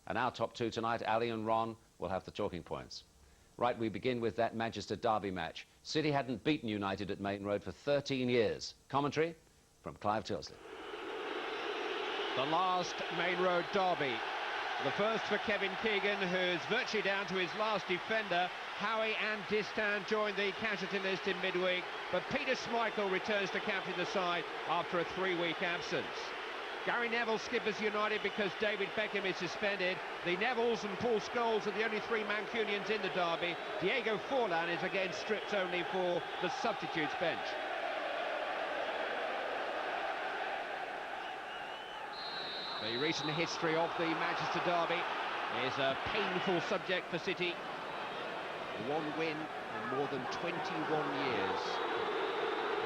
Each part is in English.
And our top two tonight, Ali and Ron, will have the talking points. Right, we begin with that Manchester derby match. City hadn't beaten United at Maine Road for 13 years. Commentary from Clive Tilsley. The last Maine Road derby. The first for Kevin Keegan, who's virtually down to his last defender. Howie and Distan joined the casualty list in midweek, but Peter Schmeichel returns to captain the side after a 3-week absence. Gary Neville skippers United because David Beckham is suspended. The Nevilles and Paul Scholes are the only three Mancunians in the derby. Diego Forlan is again stripped only for the substitutes bench. The recent history of the Manchester derby is a painful subject for City. One win in more than 21 years.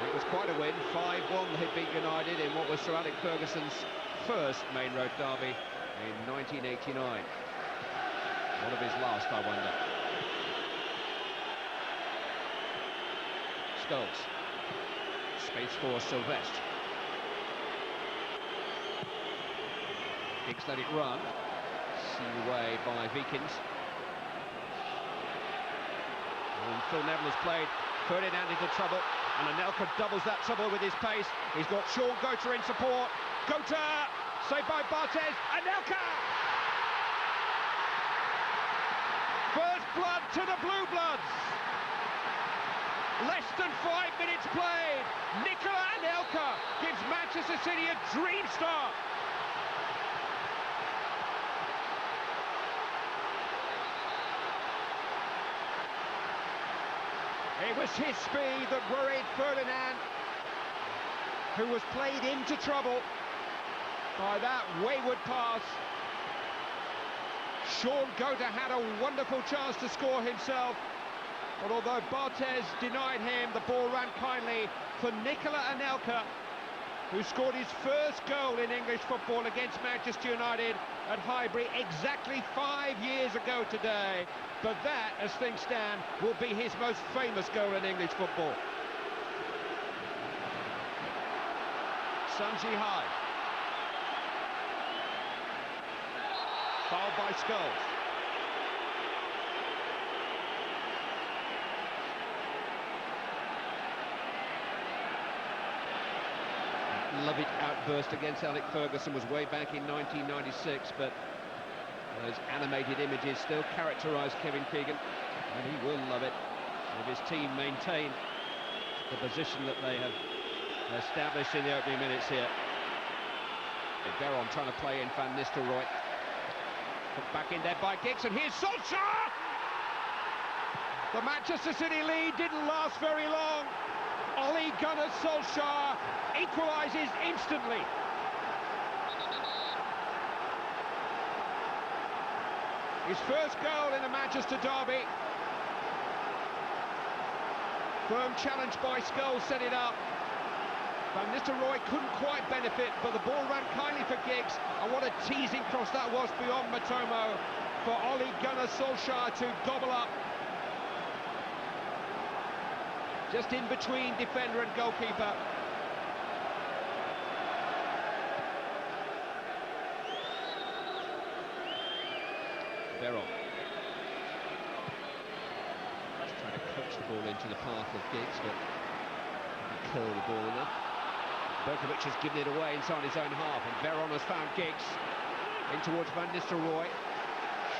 It was quite a win. 5-1 they beat United in what was Sir Alex Ferguson's first Maine Road derby in 1989. One of his last, I wonder. Scholes. Space for Sylvestre. Giggs let it run. Seen away by Vikins. And Phil Neville has played Ferdinand into trouble, and Anelka doubles that trouble with his pace. He's got Sean Gota in support. Gota, saved by Barthez. Anelka! First blood to the Blue Bloods. Less than 5 minutes played. Nicola Anelka gives Manchester City a dream start. It was his speed that worried Ferdinand, who was played into trouble by that wayward pass. Sean Gota had a wonderful chance to score himself, but although Barthez denied him, the ball ran kindly for Nicola Anelka, who scored his first goal in English football against Manchester United at Highbury exactly 5 years ago today. But that, as things stand, will be his most famous goal in English football. Sun Jihai. Fouled by Scholes. Love it outburst against Alex Ferguson was way back in 1996, but those animated images still characterise Kevin Keegan, and he will love it if his team maintain the position that they have established in the opening minutes here. And Veron trying to play in Van Nistelrooy. Put back in there by Giggs, and here's Solskjaer! The Manchester City lead didn't last very long. Ole Gunnar Solskjaer equalises instantly. His first goal in a Manchester derby. Firm challenge by Scholes set it up. Van Nistelrooy couldn't quite benefit, but the ball ran kindly for Giggs, and what a teasing cross that was beyond Matomo for Ole Gunnar Solskjaer to gobble up. Just in between defender and goalkeeper. Veron. Just trying to coax the ball into the path of Giggs, but didn't curl the ball enough. Berkovic has given it away inside his own half, and Veron has found Giggs in towards Van Nistelrooy.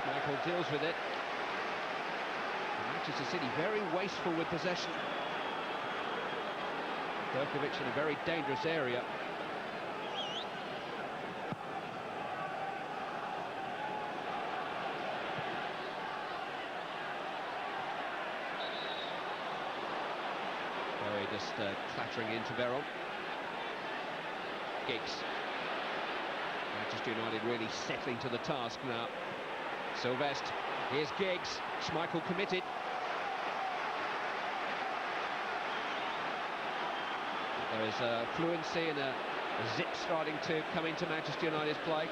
Schmeichel deals with it. And Manchester City very wasteful with possession. Berkovic in a very dangerous area. Just clattering into Veron. Giggs. Manchester United really settling to the task now. Sylvestre. Here's Giggs. Schmeichel committed. There is a fluency and a zip starting to come into Manchester United's play.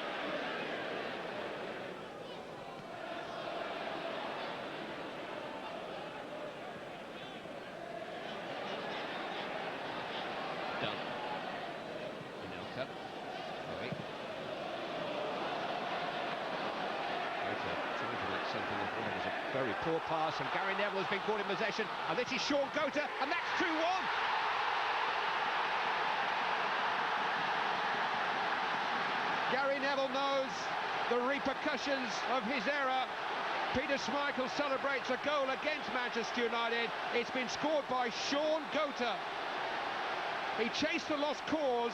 Done. Anelka. Very poor pass, and Gary Neville has been caught in possession, and this is Sean Gota, and that's 2-1. Gary Neville knows the repercussions of his error. Peter Schmeichel celebrates a goal against Manchester United. It's been scored by Sean Gota. He chased the lost cause.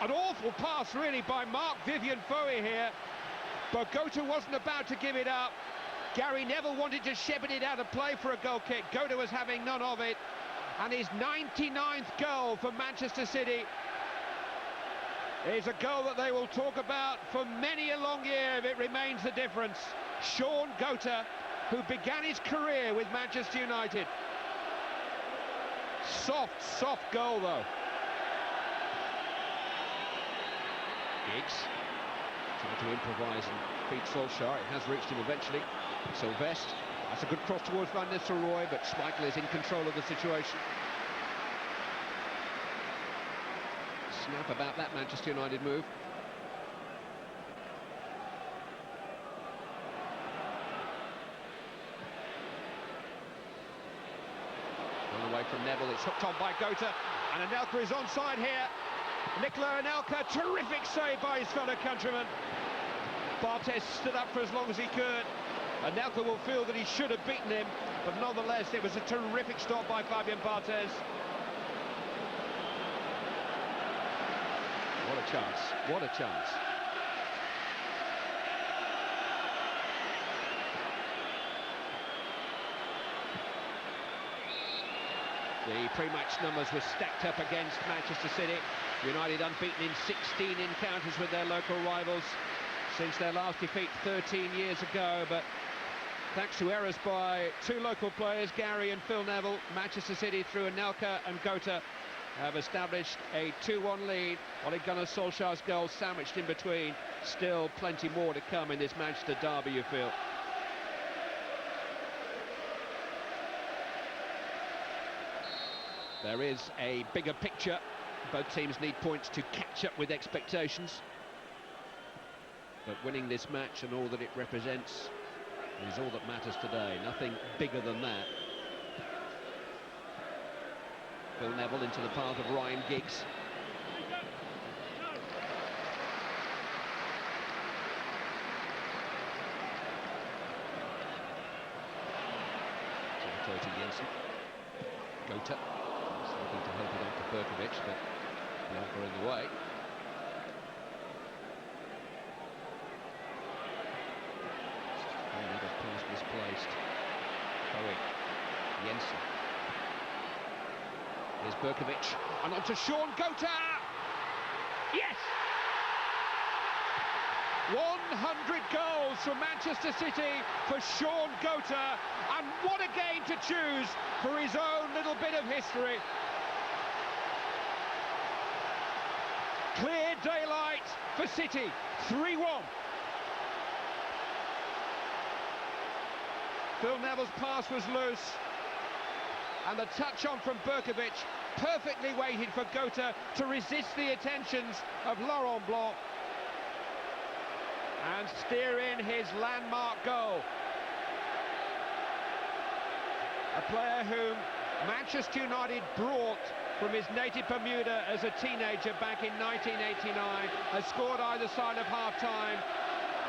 An awful pass, really, by Mark Vivian Foe here. But Gota wasn't about to give it up. Gary Neville wanted to shepherd it out of play for a goal kick. Gota was having none of it. And his 99th goal for Manchester City is a goal that they will talk about for many a long year if it remains the difference. Sean Gota, who began his career with Manchester United. Soft goal, though. Giggs trying to improvise and beat Solskjaer. It has reached him eventually. Sylvestre, that's a good cross towards Van Nistelrooy, but Schmeichel is in control of the situation. Snap about that Manchester United move. Run away from Neville, it's hooked on by Gota, and Anelka is onside here. Nicola Anelka, terrific save by his fellow countryman. Barthez stood up for as long as he could. Anelka will feel that he should have beaten him, but nonetheless it was a terrific stop by Fabian Barthez. What a chance, what a chance. The pre-match numbers were stacked up against Manchester City. United unbeaten in 16 encounters with their local rivals since their last defeat 13 years ago, but thanks to errors by two local players, Gary and Phil Neville, Manchester City through Anelka and Gota have established a 2-1 lead. Ole Gunnar Solskjaer's goal sandwiched in between. Still plenty more to come in this Manchester derby, you feel. There is a bigger picture. Both teams need points to catch up with expectations. But winning this match and all that it represents is all that matters today. Nothing bigger than that. Phil Neville into the path of Ryan Giggs. To Jensen. Gota is looking to help it on to Berkovic, but Bianca in the way. Another pass misplaced. Bowie. Jensen. Here's Berkovic, and on to Sean Gota! Yes! 100 goals from Manchester City for Sean Gota, and what a game to choose for his own little bit of history. Clear daylight for City, 3-1. Phil Neville's pass was loose, and the touch on from Berkovic perfectly weighted for Gota to resist the attentions of Laurent Blanc and steer in his landmark goal. A player whom Manchester United brought from his native Bermuda as a teenager back in 1989, has scored either side of half-time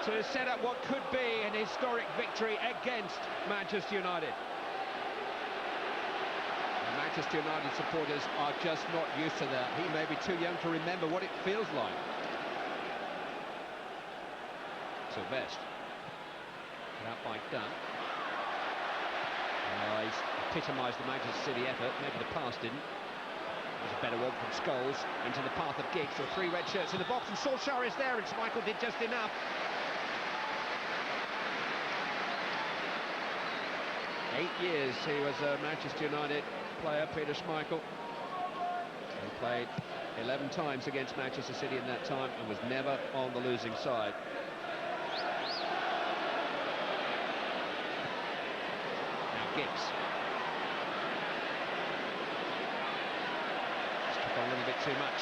to set up what could be an historic victory against Manchester United. And Manchester United supporters are just not used to that. He may be too young to remember what it feels like. Sylvestre, put out by Dunn. He's epitomised the Manchester City effort, maybe the pass didn't. There's a better one from Scholes into the path of Giggs with 3 red shirts in the box, and Solskjaer is there, and Schmeichel did just enough. 8 years he was a Manchester United player, Peter Schmeichel. He played 11 times against Manchester City in that time and was never on the losing side. Giggs. Just took on a little bit too much.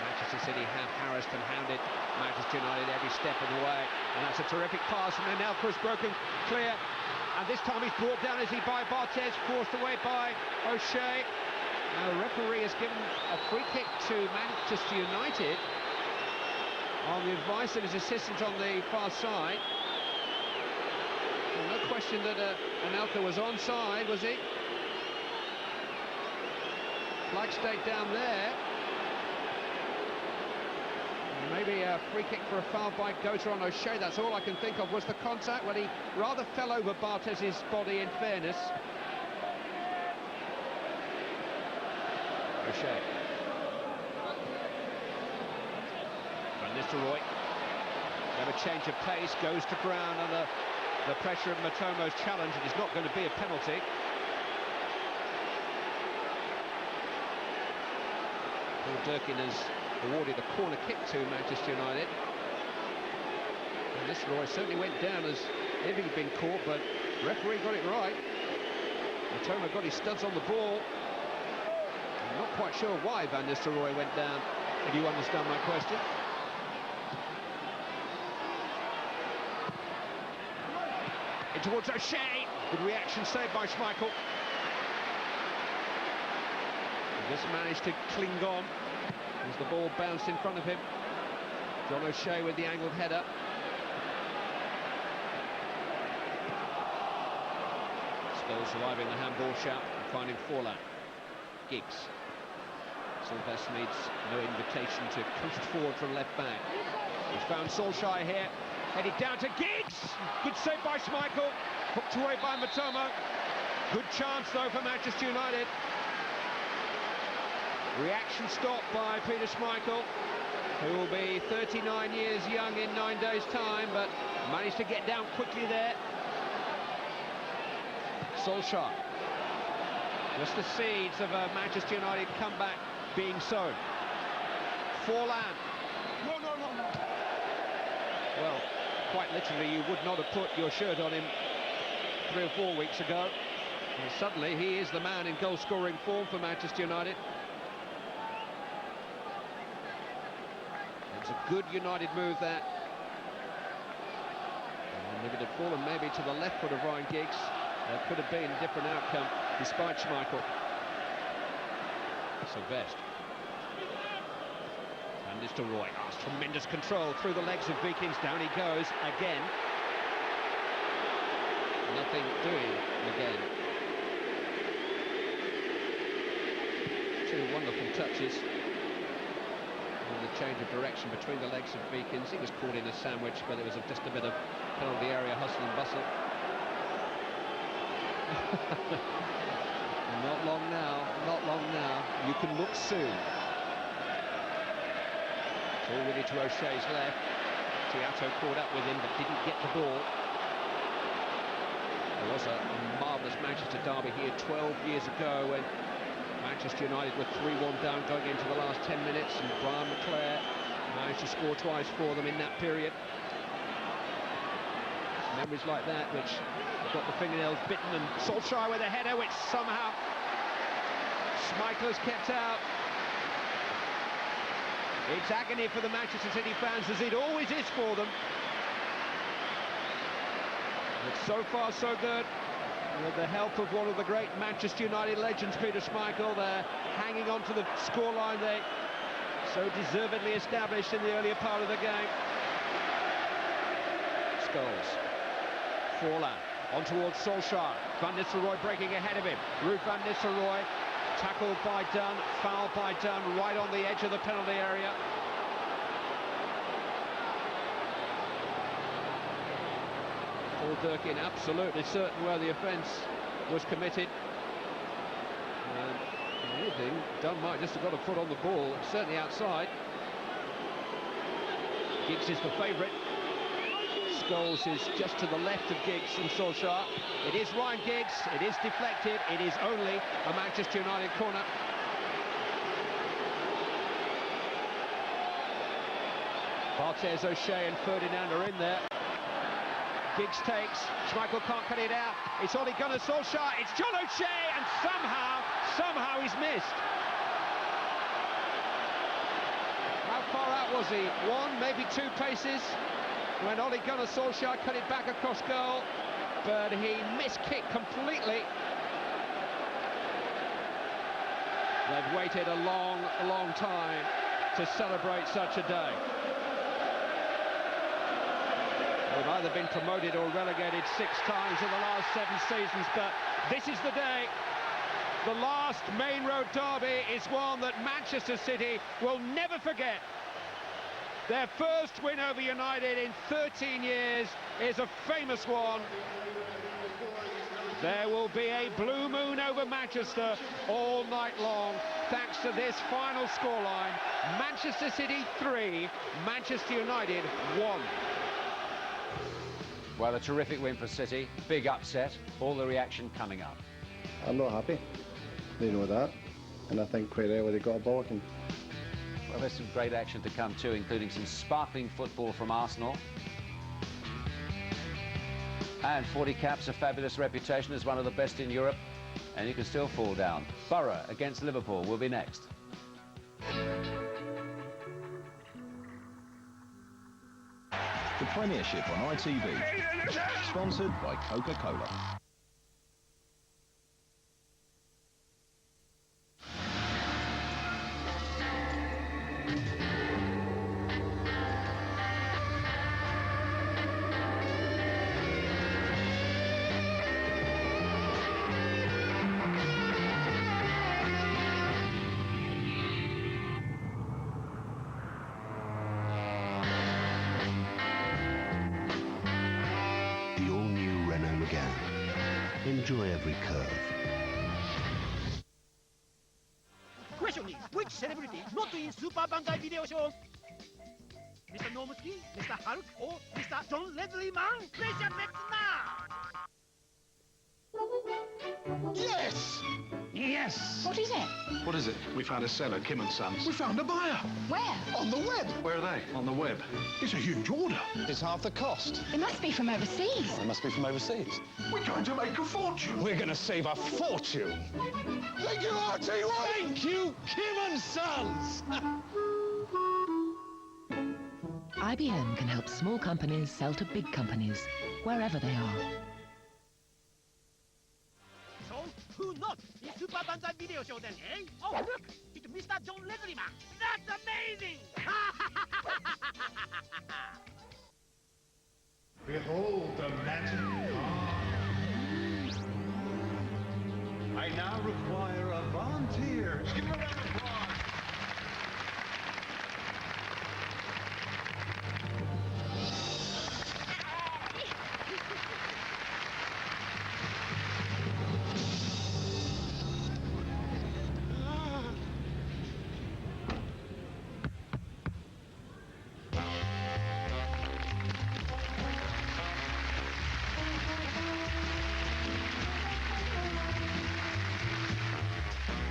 Manchester City have harassed and hounded Manchester United every step of the way, and that's a terrific pass, and Anelka has broken clear. and this time he's brought down, is he, by Barthez, forced away by O'Shea. Now the referee has given a free kick to Manchester United on the advice of his assistant on the far side. Well, no question that Anelka was onside, was he? Flag stayed down there. Maybe a free kick for a foul by Gota on O'Shea. That's all I can think of was the contact when he rather fell over Barthez's body, in fairness. O'Shea. Van Nistelrooy. Never change of pace, goes to ground under the pressure of Matomo's challenge. It is not going to be a penalty. Paul Durkin has awarded a corner kick to Manchester United. And Nistelrooy certainly went down as if he'd been caught, but the referee got it right. Matomo got his studs on the ball. I'm not quite sure why Van Nistelrooy went down, if you understand my question. In towards O'Shea. Good reaction, saved by Schmeichel. He just managed to cling on as the ball bounced in front of him. John O'Shea with the angled header. Still surviving the handball shout and finding Forlan. Giggs. Sylvester needs no invitation to coast forward from left back. He's found Solskjaer here. Headed down to Giggs. Good save by Schmeichel. Hooked away by Matomo. Good chance though for Manchester United. Reaction stop by Peter Schmeichel, who will be 39 years young in 9 days' time, but managed to get down quickly there. Solskjaer. Just the seeds of a Manchester United comeback being sown. Forlan. No. Well, quite literally, you would not have put your shirt on him 3 or 4 weeks ago. And suddenly, he is the man in goal-scoring form for Manchester United. It's a good United move there. And if it had fallen maybe to the left foot of Ryan Giggs, there could have been a different outcome, despite Schmeichel. Sylvester. Van Nistelrooy. Tremendous control through the legs of Vikings. Down he goes again. Nothing doing again. 2 wonderful touches. And the change of direction between the legs of Vikings. He was caught in a sandwich, but it was just a bit of penalty area hustle and bustle. Not long now. You can look soon. It's already to O'Shea's left. Tiato caught up with him, but didn't get the ball. There was a marvellous Manchester derby here 12 years ago when Manchester United were 3-1 down going into the last 10 minutes, and Brian McClare managed to score twice for them in that period. Memories like that which got the fingernails bitten, and Solskjaer with a header which somehow Schmeichel has kept out. It's agony for the Manchester City fans, as it always is for them. But so far so good. With the help of one of the great Manchester United legends, Peter Schmeichel, they're hanging on to the scoreline they so deservedly established in the earlier part of the game. Scholes. Forlan. On towards Solskjaer. Van Nistelrooy breaking ahead of him. Ruud Van Nistelrooy. Tackled by Dunn. Foul by Dunn right on the edge of the penalty area. Paul Durkin absolutely certain where the offence was committed. And if anything, Dunn might just have got a foot on the ball, certainly outside. Giggs is the favourite. Scholes is just to the left of Giggs and Solskjaer. It is Ryan Giggs, it is deflected, it is only a Manchester United corner. Barthez, O'Shea and Ferdinand are in there. Giggs takes, Schmeichel can't cut it out. It's Ole Gunnar Solskjaer, it's John O'Shea, and somehow he's missed. How far out was he? 1, maybe 2 paces? When Ole Gunnar Solskjaer cut it back across goal. but he miskicked completely. They've waited a long, long time to celebrate such a day. We've either been promoted or relegated 6 times in the last 7 seasons, but this is the day. The last Maine Road derby is one that Manchester City will never forget. Their first win over United in 13 years is a famous one. There will be a blue moon over Manchester all night long, thanks to this final scoreline. Manchester City 3, Manchester United 1. Well, a terrific win for City, big upset, all the reaction coming up. I'm not happy, they know that, and I think quite early they got a bollocking. Well, there's some great action to come too, including some sparkling football from Arsenal. And 40 caps, a fabulous reputation as one of the best in Europe, and you can still fall down. Borough against Liverpool will be next. The Premiership on ITV, sponsored by Coca-Cola. Enjoy every curve. Question is, which celebrity not in Super Banzai video show? Mr. Nomuski, Mr. Hulk, or Mr. John Leslie Mann? Place your bets now! Yes! Yes! What is it? What is it? We found a seller, Kim & Sons. We found a buyer. Where? On the web. Where are they? On the web. It's a huge order. It's half the cost. It must be from overseas. It must be from overseas. We're going to make a fortune. We're going to save a fortune. Thank you, RT1! Thank you, Kim & Sons! IBM can help small companies sell to big companies, wherever they are. So, who not in Super Banzai video show then, eh? Oh, look! It's Mr. John Leslie Mann! That's amazing! Behold the magic card. I now require a volunteer. Give him a round of applause.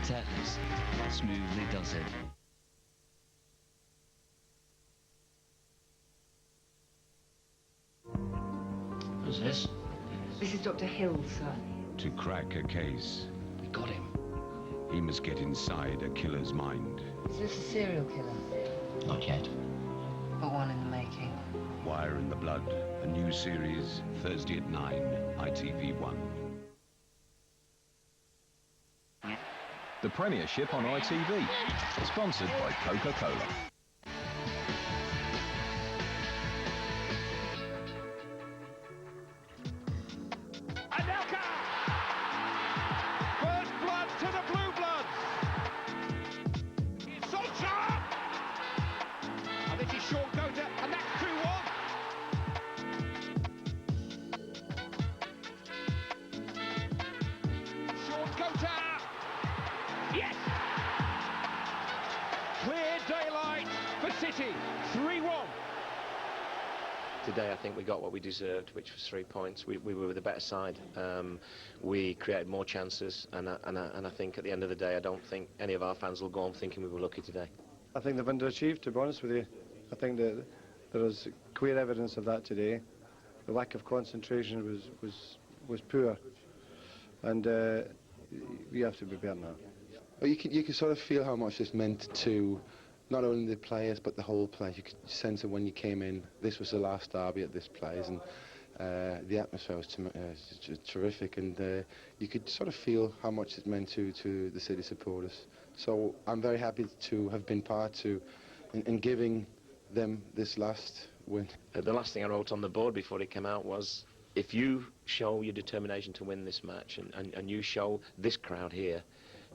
Tetless smoothly does it. Who's this? This is Dr. Hill, sir. To crack a case, We got him. he must get inside a killer's mind. Is this a serial killer? Not yet. But one in the making. Wire in the Blood, a new series, Thursday at 9, ITV1. The Premiership on ITV, sponsored by Coca-Cola. Anelka! First blood to the Blue Bloods! It's Solskjaer! And this is Sean Gota, and that's 2-1. Sean Gota! Yes! Clear daylight for City, 3-1. Today I think we got what we deserved, which was 3 points. We were the better side. We created more chances, and I think at the end of the day I don't think any of our fans will go on thinking we were lucky today. I think they've underachieved, to be honest with you. I think that there was clear evidence of that today. The lack of concentration was poor, and we have to be better now. Well, you can sort of feel how much this meant to not only the players but the whole place. You could sense that when you came in, this was the last derby at this place, and The atmosphere was terrific, and you could sort of feel how much it meant to the City supporters. So I'm very happy to have been part in giving them this last win. The last thing I wrote on the board before it came out was, if you show your determination to win this match and you show this crowd here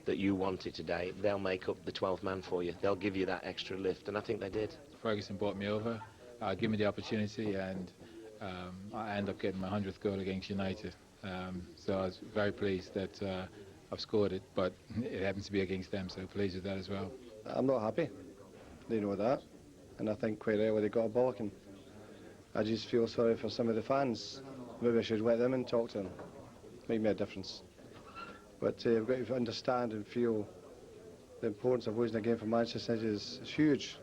that you want it today, they'll make up the 12th man for you. They'll give you that extra lift, and I think they did. Ferguson brought me over, gave me the opportunity, and I ended up getting my 100th goal against United. So I was very pleased that I've scored it, but it happens to be against them, so pleased with that as well. I'm not happy. They know that, and I think quite early they got a bollocking. I just feel sorry for some of the fans. Maybe I should let them and talk to them. Make me a difference. But we've got to understand and feel the importance of losing a game for Manchester City is huge.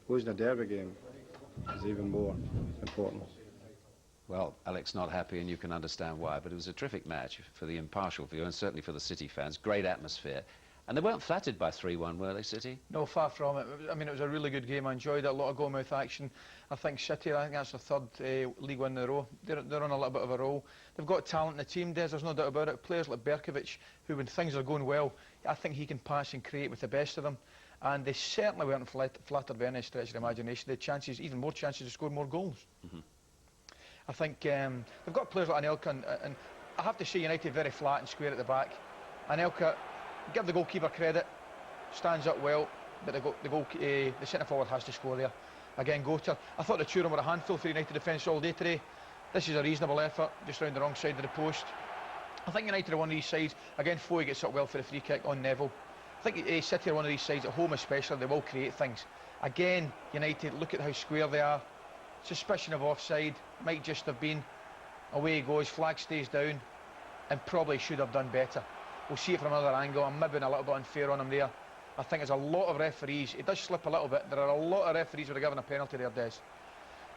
Losing a derby game is even more important. Well, Alex not happy, and you can understand why, but it was a terrific match for the impartial viewer and certainly for the City fans. Great atmosphere. And they weren't flattered by 3-1, were they, City? No, far from it. I mean, it was a really good game. I enjoyed it. A lot of goal-mouth action. I think City, I think that's the third league win in a row. They're on a little bit of a roll. They've got talent in the team, Des, there's no doubt about it. Players like Berkovic, who when things are going well, I think he can pass and create with the best of them. And they certainly weren't flattered by any stretch of the imagination. They had chances, even more chances to score more goals. I think they've got players like Anelka, and I have to say United very flat and square at the back. Anelka, give the goalkeeper credit, stands up well, but the centre forward has to score there. Again, Gota. I thought the two of them were a handful for United defence all day today. This is a reasonable effort, just round the wrong side of the post. I think United are one of these sides. Again, Foy gets up well for the free kick on Neville. I think City are one of these sides, at home especially, they will create things. Again, United, look at how square they are. Suspicion of offside, might just have been. Away he goes, flag stays down, and probably should have done better. We'll see it from another angle. I'm maybe a little bit unfair on him there. I think there's a lot of referees. It does slip a little bit. There are a lot of referees who are given a penalty there, Des.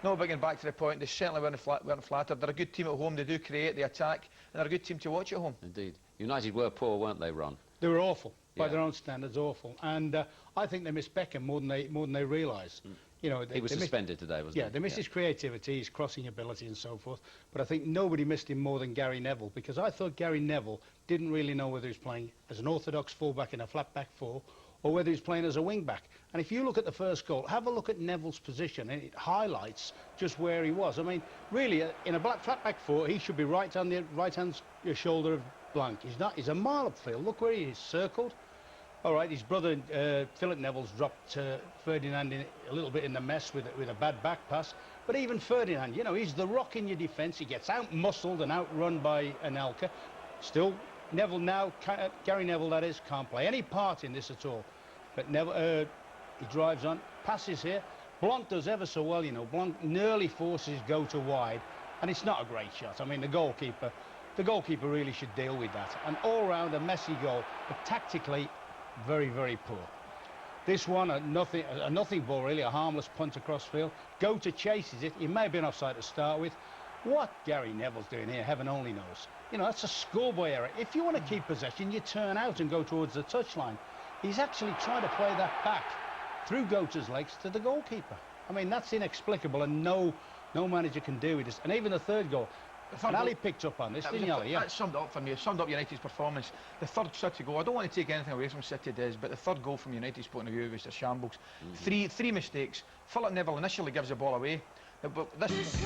No, but getting back to the point, they certainly weren't flattered. They're a good team at home. They do create, they attack, and they're a good team to watch at home. Indeed. United were poor, weren't they, Ron? They were awful, by their own standards, awful. And I think they missed Beckham more than they realise. You know, he was suspended today, wasn't he? Yeah, they missed his creativity, his crossing ability and so forth. But I think nobody missed him more than Gary Neville, because I thought Gary Neville didn't really know whether he was playing as an orthodox fullback in a flat-back four or whether he was playing as a wing-back. And if you look at the first goal, have a look at Neville's position, and it highlights just where he was. I mean, really, in a flat-back four, he should be right on the right-hand shoulder of Blanc. He's not. He's a mile upfield. Look where he is, circled. All right, his brother Philip Neville's dropped Ferdinand a little bit in the mess with a bad back pass. But even Ferdinand, you know, he's the rock in your defence. He gets out-muscled and outrun by Anelka. Still, Neville now, Gary Neville, that is, can't play any part in this at all. But Neville, he drives on, passes here. Blanc does ever so well, you know. Blanc nearly forces Gota wide, and it's not a great shot. I mean, the goalkeeper really should deal with that. An all-round, a messy goal, but tactically, very, very poor. This one, a nothing ball really, a harmless punt across field. Gota chases it. He may have been offside to start with. What Gary Neville's doing here, heaven only knows. You know, that's a schoolboy error. If you want to keep possession, you turn out and go towards the touchline. He's actually trying to play that back through Gota's legs to the goalkeeper. I mean, that's inexplicable, and no manager can do with this. And even the third goal, and Ali picked up on this, didn't you, Ali? Yeah. That summed up for me. It summed up United's performance. The third City goal, I don't want to take anything away from City, Des, but the third goal from United's point of view was a shambles. Three mistakes. Philip Neville initially gives the ball away. But this